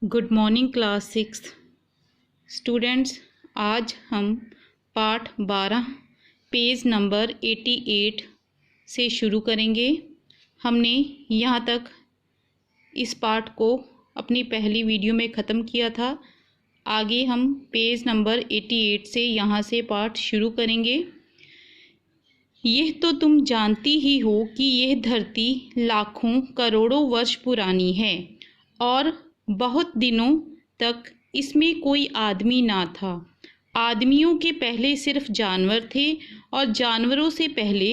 Good morning class 6 students. आज हम पाठ 12 पेज नंबर 88 से शुरू करेंगे। हमने यहाँ तक इस पाठ को अपनी पहली वीडियो में ख़त्म किया था। आगे हम पेज नंबर 88 से यहाँ से पाठ शुरू करेंगे। यह तो तुम जानती ही हो कि यह धरती लाखों करोड़ों वर्ष पुरानी है और बहुत दिनों तक इसमें कोई आदमी ना था। आदमियों के पहले सिर्फ जानवर थे और जानवरों से पहले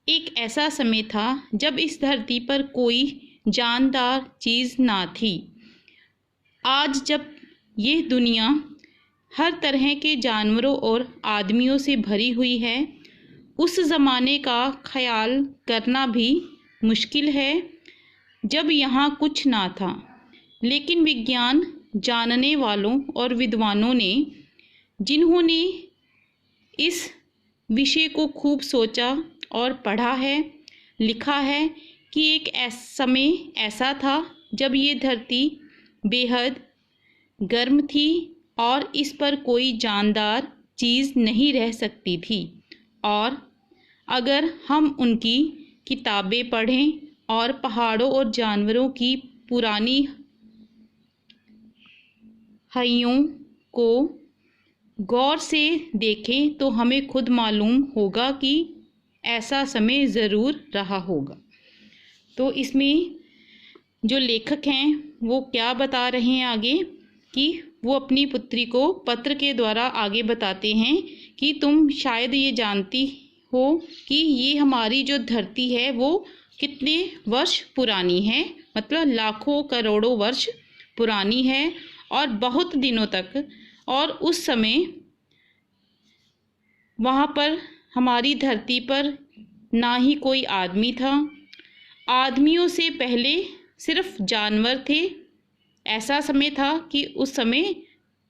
एक ऐसा समय था जब इस धरती पर कोई जानदार चीज़ ना थी। आज जब यह दुनिया हर तरह के जानवरों और आदमियों से भरी हुई है, उस ज़माने का ख्याल करना भी मुश्किल है जब यहाँ कुछ ना था। लेकिन विज्ञान जानने वालों और विद्वानों ने, जिन्होंने इस विषय को खूब सोचा और पढ़ा है, लिखा है कि एक समय ऐसा था जब ये धरती बेहद गर्म थी और इस पर कोई जानदार चीज़ नहीं रह सकती थी। और अगर हम उनकी किताबें पढ़ें और पहाड़ों और जानवरों की पुरानी हड्डियों को गौर से देखें तो हमें खुद मालूम होगा कि ऐसा समय ज़रूर रहा होगा। तो इसमें जो लेखक हैं वो क्या बता रहे हैं आगे, कि वो अपनी पुत्री को पत्र के द्वारा आगे बताते हैं कि तुम शायद ये जानती हो कि ये हमारी जो धरती है वो कितने वर्ष पुरानी है, मतलब लाखों करोड़ों वर्ष पुरानी है और बहुत दिनों तक। और उस समय वहाँ पर हमारी धरती पर ना ही कोई आदमी था, आदमियों से पहले सिर्फ जानवर थे। ऐसा समय था कि उस समय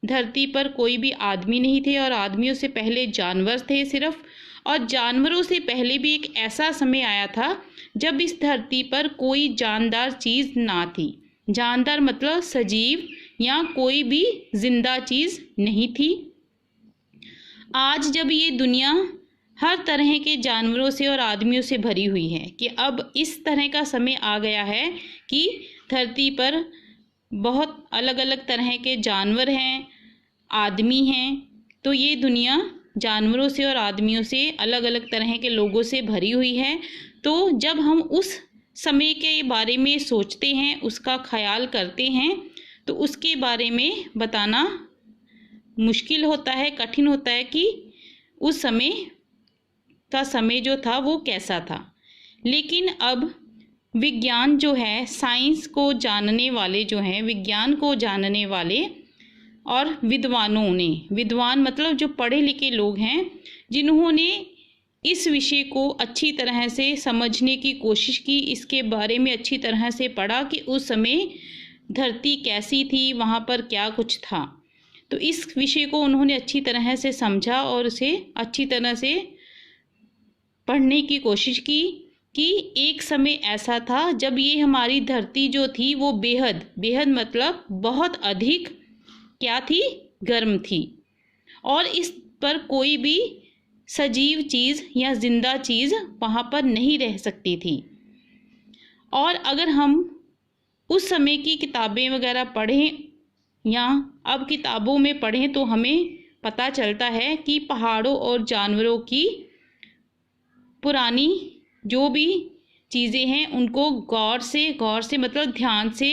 धरती पर कोई भी आदमी नहीं थे और आदमियों से पहले जानवर थे सिर्फ। और जानवरों से पहले भी एक ऐसा समय आया था जब इस धरती पर कोई जानदार चीज़ ना थी। जानदार मतलब सजीव या कोई भी जिंदा चीज़ नहीं थी। आज जब ये दुनिया हर तरह के जानवरों से और आदमियों से भरी हुई है, कि अब इस तरह का समय आ गया है कि धरती पर बहुत अलग अलग तरह के जानवर हैं, आदमी हैं, तो ये दुनिया जानवरों से और आदमियों से अलग अलग तरह के लोगों से भरी हुई है। तो जब हम उस समय के बारे में सोचते हैं, उसका ख्याल करते हैं, तो उसके बारे में बताना मुश्किल होता है, कठिन होता है कि उस समय का समय जो था वो कैसा था। लेकिन अब विज्ञान जो है, साइंस को जानने वाले जो हैं, विज्ञान को जानने वाले और विद्वानों ने, विद्वान मतलब जो पढ़े लिखे लोग हैं, जिन्होंने इस विषय को अच्छी तरह से समझने की कोशिश की, इसके बारे में अच्छी तरह से पढ़ा कि उस समय धरती कैसी थी, वहाँ पर क्या कुछ था। तो इस विषय को उन्होंने अच्छी तरह से समझा और उसे अच्छी तरह से पढ़ने की कोशिश की कि एक समय ऐसा था जब ये हमारी धरती जो थी वो बेहद बेहद मतलब बहुत अधिक क्या थी, गर्म थी और इस पर कोई भी सजीव चीज़ या जिंदा चीज़ वहाँ पर नहीं रह सकती थी। और अगर हम उस समय की किताबें वगैरह पढ़ें या अब किताबों में पढ़ें तो हमें पता चलता है कि पहाड़ों और जानवरों की पुरानी जो भी चीज़ें हैं उनको गौर से मतलब ध्यान से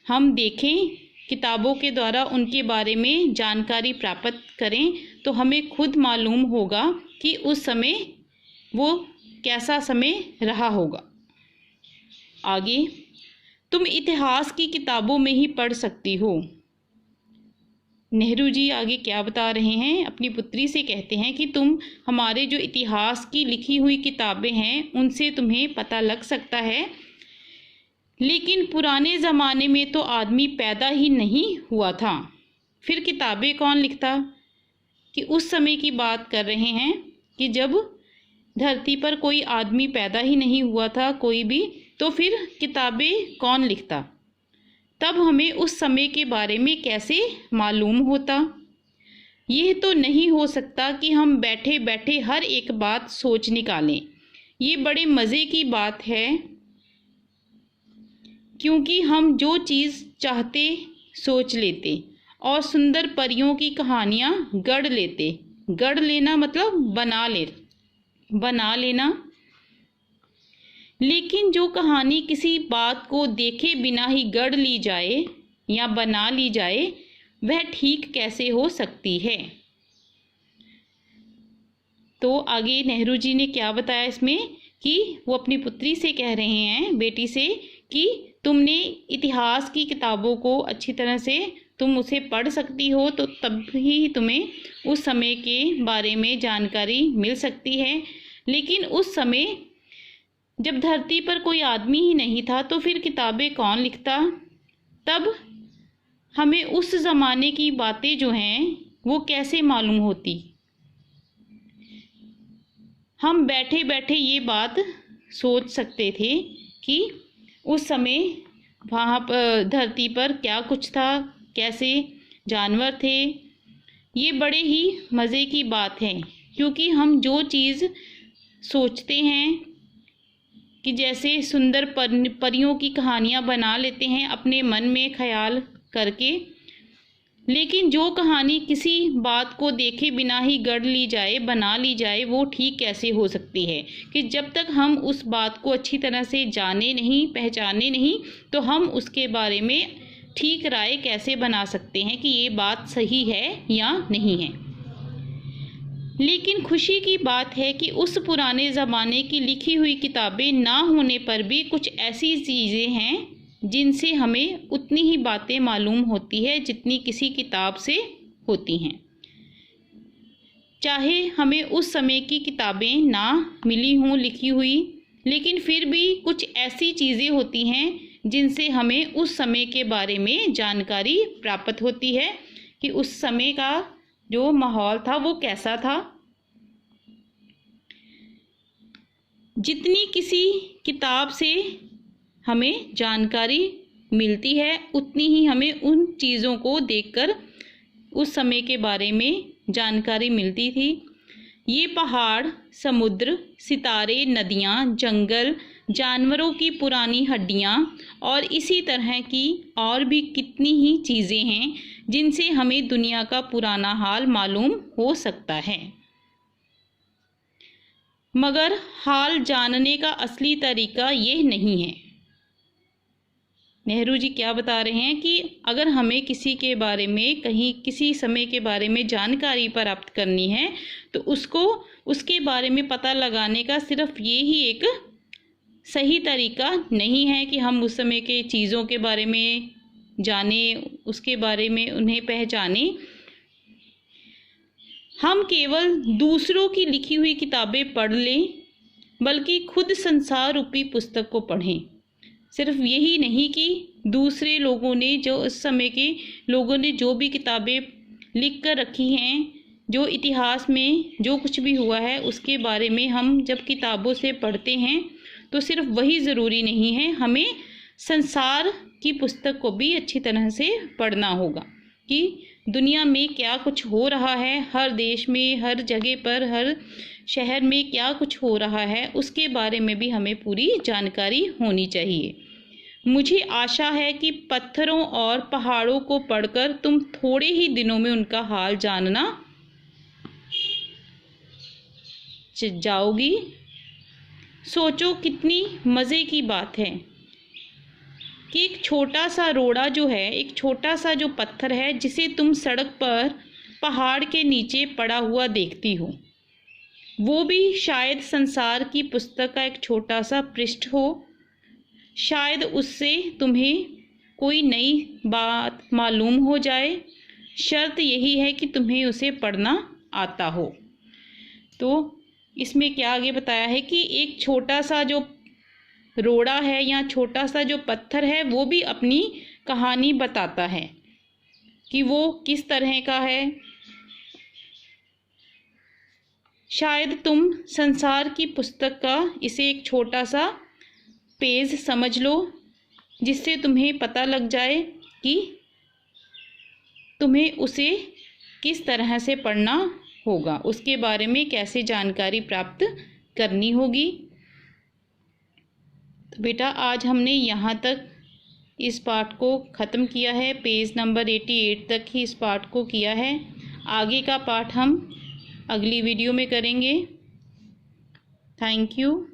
हम देखें, किताबों के द्वारा उनके बारे में जानकारी प्राप्त करें, तो हमें खुद मालूम होगा कि उस समय वो कैसा समय रहा होगा। आगे तुम इतिहास की किताबों में ही पढ़ सकती हो। नेहरू जी आगे क्या बता रहे हैं, अपनी पुत्री से कहते हैं कि तुम हमारे जो इतिहास की लिखी हुई किताबें हैं उनसे तुम्हें पता लग सकता है, लेकिन पुराने ज़माने में तो आदमी पैदा ही नहीं हुआ था, फिर किताबें कौन लिखता। कि उस समय की बात कर रहे हैं कि जब धरती पर कोई आदमी पैदा ही नहीं हुआ था कोई भी, तो फिर किताबें कौन लिखता। तब हमें उस समय के बारे में कैसे मालूम होता। यह तो नहीं हो सकता कि हम बैठे बैठे हर एक बात सोच निकालें। ये बड़े मज़े की बात है, क्योंकि हम जो चीज़ चाहते सोच लेते और सुंदर परियों की कहानियाँ गढ़ लेते। गढ़ लेना मतलब बना लेना। लेकिन जो कहानी किसी बात को देखे बिना ही गढ़ ली जाए या बना ली जाए, वह ठीक कैसे हो सकती है। तो आगे नेहरू जी ने क्या बताया इसमें कि वो अपनी पुत्री से कह रहे हैं, बेटी से, कि तुमने इतिहास की किताबों को अच्छी तरह से तुम उसे पढ़ सकती हो, तो तब ही तुम्हें उस समय के बारे में जानकारी मिल सकती है। लेकिन उस समय जब धरती पर कोई आदमी ही नहीं था, तो फिर किताबें कौन लिखता। तब हमें उस ज़माने की बातें जो हैं वो कैसे मालूम होती। हम बैठे बैठे ये बात सोच सकते थे कि उस समय वहाँ पर धरती पर क्या कुछ था, कैसे जानवर थे। ये बड़े ही मज़े की बात है, क्योंकि हम जो चीज़ सोचते हैं कि जैसे सुंदर परियों की कहानियाँ बना लेते हैं अपने मन में ख्याल करके, लेकिन जो कहानी किसी बात को देखे बिना ही गढ़ ली जाए, बना ली जाए, वो ठीक कैसे हो सकती है। कि जब तक हम उस बात को अच्छी तरह से जाने नहीं, पहचाने नहीं, तो हम उसके बारे में ठीक राय कैसे बना सकते हैं कि ये बात सही है या नहीं है। लेकिन खुशी की बात है कि उस पुराने ज़माने की लिखी हुई किताबें ना होने पर भी कुछ ऐसी चीज़ें हैं जिनसे हमें उतनी ही बातें मालूम होती है जितनी किसी किताब से होती हैं। चाहे हमें उस समय की किताबें ना मिली हों लिखी हुई, लेकिन फिर भी कुछ ऐसी चीज़ें होती हैं जिनसे हमें उस समय के बारे में जानकारी प्राप्त होती है कि उस समय का जो माहौल था वो कैसा था। जितनी किसी किताब से हमें जानकारी मिलती है, उतनी ही हमें उन चीज़ों को देखकर उस समय के बारे में जानकारी मिलती थी। ये पहाड़, समुद्र, सितारे, नदियाँ, जंगल, जानवरों की पुरानी हड्डियाँ और इसी तरह की और भी कितनी ही चीज़ें हैं जिनसे हमें दुनिया का पुराना हाल मालूम हो सकता है। मगर हाल जानने का असली तरीका ये नहीं है। नेहरू जी क्या बता रहे हैं कि अगर हमें किसी के बारे में, कहीं किसी समय के बारे में जानकारी प्राप्त करनी है, तो उसके बारे में पता लगाने का सिर्फ ये ही एक सही तरीका नहीं है कि हम उस समय के चीज़ों के बारे में जानें, उसके बारे में उन्हें पहचानें। हम केवल दूसरों की लिखी हुई किताबें पढ़ लें, बल्कि खुद संसार रूपी पुस्तक को पढ़ें। सिर्फ यही नहीं कि दूसरे लोगों ने, जो उस समय के लोगों ने जो भी किताबें लिख कर रखी हैं, जो इतिहास में जो कुछ भी हुआ है उसके बारे में हम जब किताबों से पढ़ते हैं, तो सिर्फ वही ज़रूरी नहीं है, हमें संसार की पुस्तक को भी अच्छी तरह से पढ़ना होगा कि दुनिया में क्या कुछ हो रहा है, हर देश में, हर जगह पर, हर शहर में क्या कुछ हो रहा है, उसके बारे में भी हमें पूरी जानकारी होनी चाहिए। मुझे आशा है कि पत्थरों और पहाड़ों को पढ़कर तुम थोड़े ही दिनों में उनका हाल जानना जाओगी। सोचो कितनी मज़े की बात है कि एक छोटा सा रोड़ा जो है, एक छोटा सा जो पत्थर है, जिसे तुम सड़क पर पहाड़ के नीचे पड़ा हुआ देखती हो, वो भी शायद संसार की पुस्तक का एक छोटा सा पृष्ठ हो। शायद उससे तुम्हें कोई नई बात मालूम हो जाए। शर्त यही है कि तुम्हें उसे पढ़ना आता हो। तो इसमें क्या आगे बताया है कि एक छोटा सा जो रोड़ा है या छोटा सा जो पत्थर है, वो भी अपनी कहानी बताता है कि वो किस तरह का है। शायद तुम संसार की पुस्तक का इसे एक छोटा सा पेज समझ लो जिससे तुम्हें पता लग जाए कि तुम्हें उसे किस तरह से पढ़ना होगा, उसके बारे में कैसे जानकारी प्राप्त करनी होगी। तो बेटा आज हमने यहाँ तक इस पाठ को ख़त्म किया है। पेज नंबर 88 तक ही इस पाठ को किया है। आगे का पाठ हम अगली वीडियो में करेंगे। Thank you.